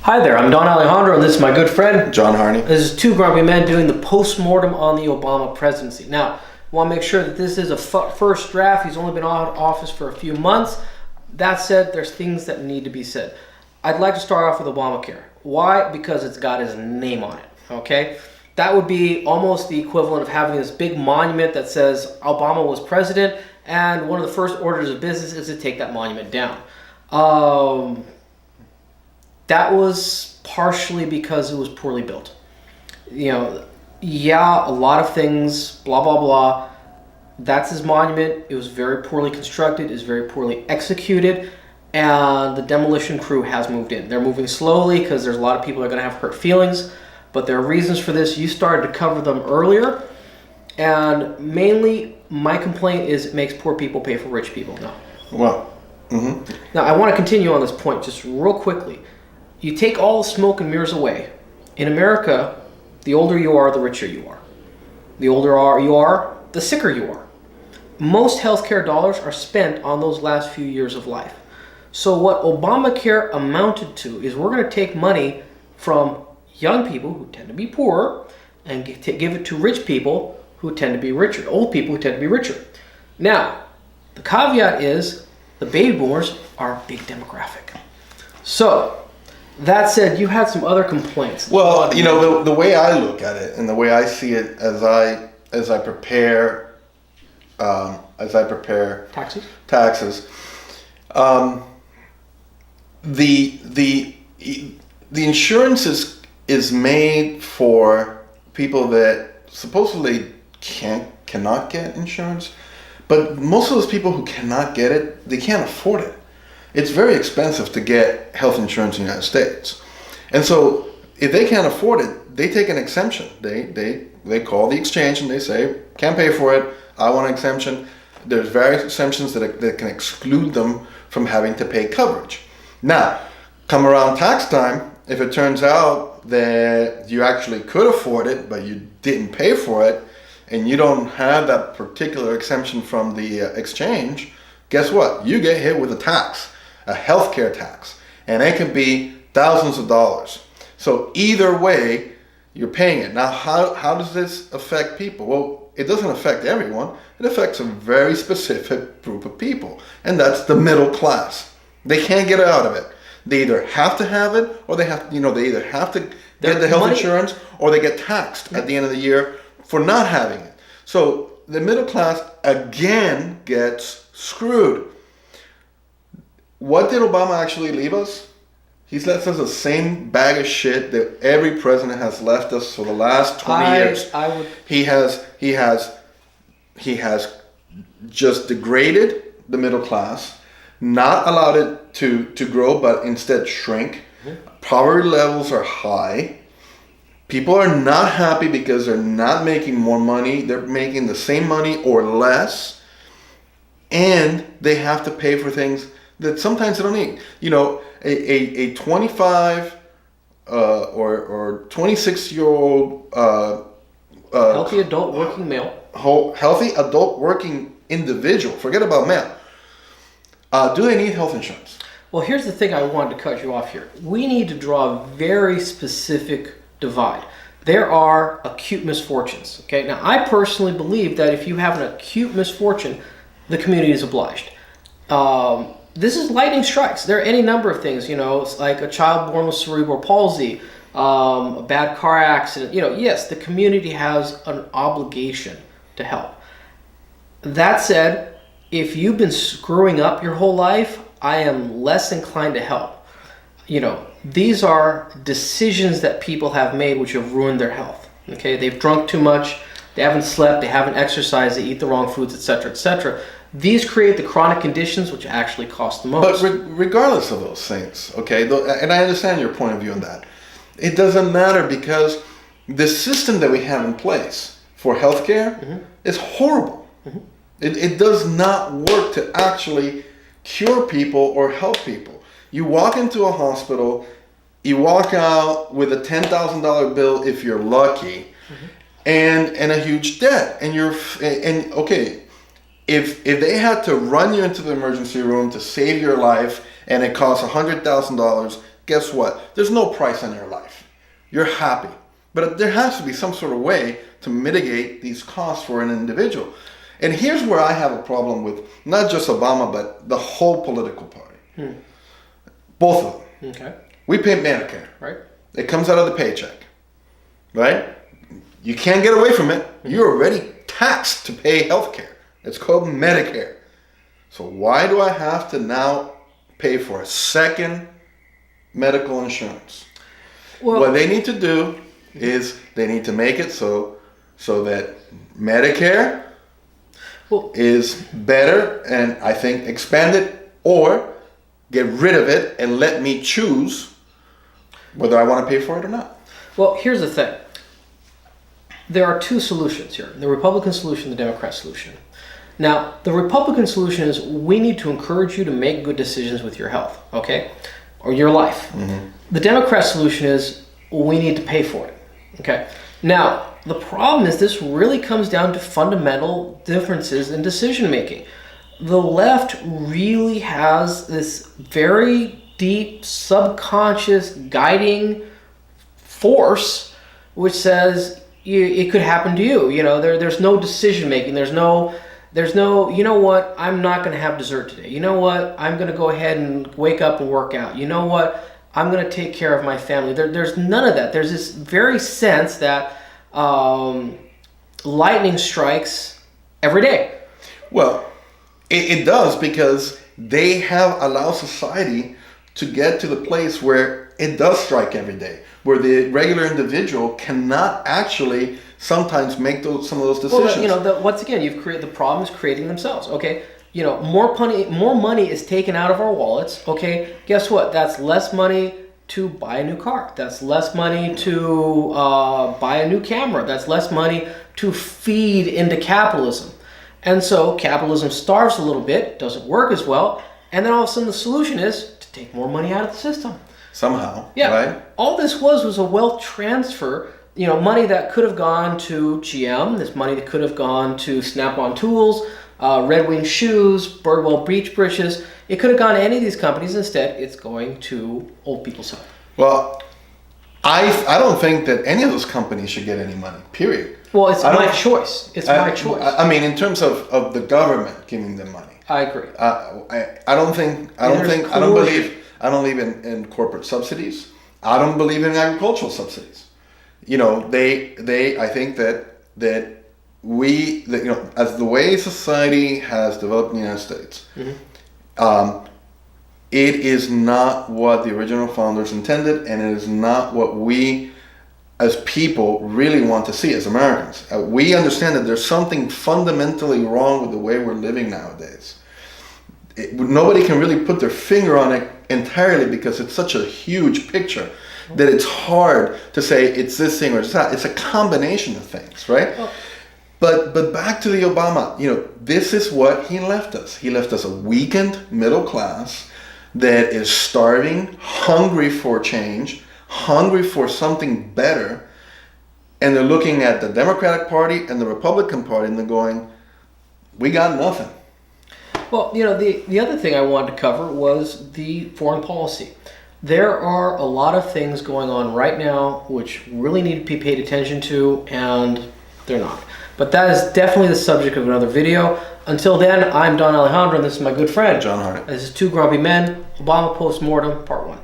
Hi there, I'm Don Alejandro, and this is my good friend John Harney. This is two grumpy men doing the post-mortem on the Obama presidency. Now, I want to make sure that this is a first draft. He's only been out of office for a few months. That said, there's things that need to be said. I'd like to start off with Obamacare. Why? Because it's got his name on it, okay? That would be almost the equivalent of having this big monument that says Obama was president, and one of the first orders of business is to take that monument down. That was partially because it was poorly built. A lot of things, blah, blah, blah. That's his monument. It was very poorly constructed. It was very poorly executed. And the demolition crew has moved in. They're moving slowly because there's a lot of people that are going to have hurt feelings. But there are reasons for this. You started to cover them earlier. And mainly, my complaint is it makes poor people pay for rich people. No. Well, Now, I want to continue on this point just real quickly. You take all the smoke and mirrors away. In America, the older you are, the richer you are. The older you are, the sicker you are. Most healthcare dollars are spent on those last few years of life. So what Obamacare amounted to is we're going to take money from young people who tend to be poorer and give it to rich people who tend to be richer, old people who tend to be richer. Now, the caveat is the baby boomers are a big demographic. So, that said, you had some other complaints. Well, the way I look at it and the way I see it as I prepare taxes, the insurance is made for people that supposedly cannot get insurance, but most of those people who cannot get it, they can't afford it. It's very expensive to get health insurance in the United States. And so if they can't afford it, they take an exemption. They call the exchange and they say, can't pay for it, I want an exemption. There's various exemptions that can exclude them from having to pay coverage. Now, come around tax time, if it turns out that you actually could afford it, but you didn't pay for it, and you don't have that particular exemption from the exchange, guess what? You get hit with a tax. A healthcare tax, and it can be thousands of dollars. So either way, you're paying it. Now, how does this affect people? Well, it doesn't affect everyone. It affects a very specific group of people, and that's the middle class. They can't get out of it. They either have to have it, or they either have to get the health insurance, or they get taxed at the end of the year for not having it. So the middle class again gets screwed. What did Obama actually leave us? He's left us the same bag of shit that every president has left us for the last 20 years. He has just degraded the middle class, not allowed it to grow, but instead shrink. Poverty levels are high. People are not happy because they're not making more money. They're making the same money or less. And they have to pay for things that sometimes they don't need. A 25 or 26-year-old healthy adult working male. Healthy adult working individual, forget about male, do they need health insurance? Well, here's the thing I wanted to cut you off here. We need to draw a very specific divide. There are acute misfortunes. Okay, now I personally believe that if you have an acute misfortune, the community is obliged. This is lightning strikes. There are any number of things, it's like a child born with cerebral palsy, a bad car accident. Yes, the community has an obligation to help. That said, if you've been screwing up your whole life, I am less inclined to help. These are decisions that people have made which have ruined their health. Okay, they've drunk too much, they haven't slept, they haven't exercised, they eat the wrong foods, etc., etc. These create the chronic conditions which actually cost the most. But regardless of those things, okay, and I understand your point of view on that, it doesn't matter because the system that we have in place for healthcare is horrible. It does not work to actually cure people or help people. You walk into a hospital, you walk out with a $10,000 bill if you're lucky, and a huge debt, and okay. If they had to run you into the emergency room to save your life and it costs $100,000, guess what? There's no price on your life. You're happy. But there has to be some sort of way to mitigate these costs for an individual. And here's where I have a problem with not just Obama, but the whole political party. Both of them. Okay. We pay Medicare. Right. It comes out of the paycheck. Right? You can't get away from it. You're already taxed to pay health care. It's called Medicare. So why do I have to now pay for a second medical insurance? Well, What they need to do is they need to make it so that Medicare is better, and I think expand it or get rid of it and let me choose whether I want to pay for it or not. Well, here's the thing. There are two solutions here. The Republican solution, the Democrat solution. Now, the Republican solution is we need to encourage you to make good decisions with your health, okay? Or your life. The Democrat solution is we need to pay for it, okay? Now, the problem is this really comes down to fundamental differences in decision making. The left really has this very deep subconscious guiding force which says it could happen to you. You know, there's no decision making. There's no, you know what, I'm not going to have dessert today. You know what, I'm going to go ahead and wake up and work out. You know what, I'm going to take care of my family. There's none of that. There's this very sense that lightning strikes every day. Well, it does, because they have allowed society to get to the place where it does strike every day, where the regular individual cannot actually sometimes make some of those decisions. Well, you know, once again, you've created the problem is creating themselves. Okay, you know, more money is taken out of our wallets. Okay, guess what? That's less money to buy a new car. That's less money to buy a new camera. That's less money to feed into capitalism. And so capitalism starves a little bit, doesn't work as well, and then all of a sudden the solution is to take more money out of the system. Somehow, yeah, right? All this was a wealth transfer. You know, money that could have gone to GM, this money that could have gone to Snap-on Tools, Red Wing Shoes, Birdwell Beach Britches. It could have gone to any of these companies. Instead, it's going to old people's health. Well, I don't think that any of those companies should get any money, period. Well, it's my choice. It's my choice. I mean, in terms of the government giving them money. I agree. I don't believe in corporate subsidies. I don't believe in agricultural subsidies. You know, I think that you know, as the way society has developed in the United States, it is not what the original founders intended, and it is not what we as people really want to see as Americans. We understand that there's something fundamentally wrong with the way we're living nowadays. Nobody can really put their finger on it entirely because it's such a huge picture that it's hard to say it's this thing or it's that. It's a combination of things, right? Oh. But back to the Obama, you know, this is what he left us. He left us a weakened middle class that is starving, hungry for change, hungry for something better, and they're looking at the Democratic Party and the Republican Party and they're going, we got nothing. Well, you know, the other thing I wanted to cover was the foreign policy. There are a lot of things going on right now which really need to be paid attention to, and they're not. But that is definitely the subject of another video. Until then, I'm Don Alejandro, and this is my good friend, John Hardy. This is Two Grumpy Men, Obama Postmortem, Part 1.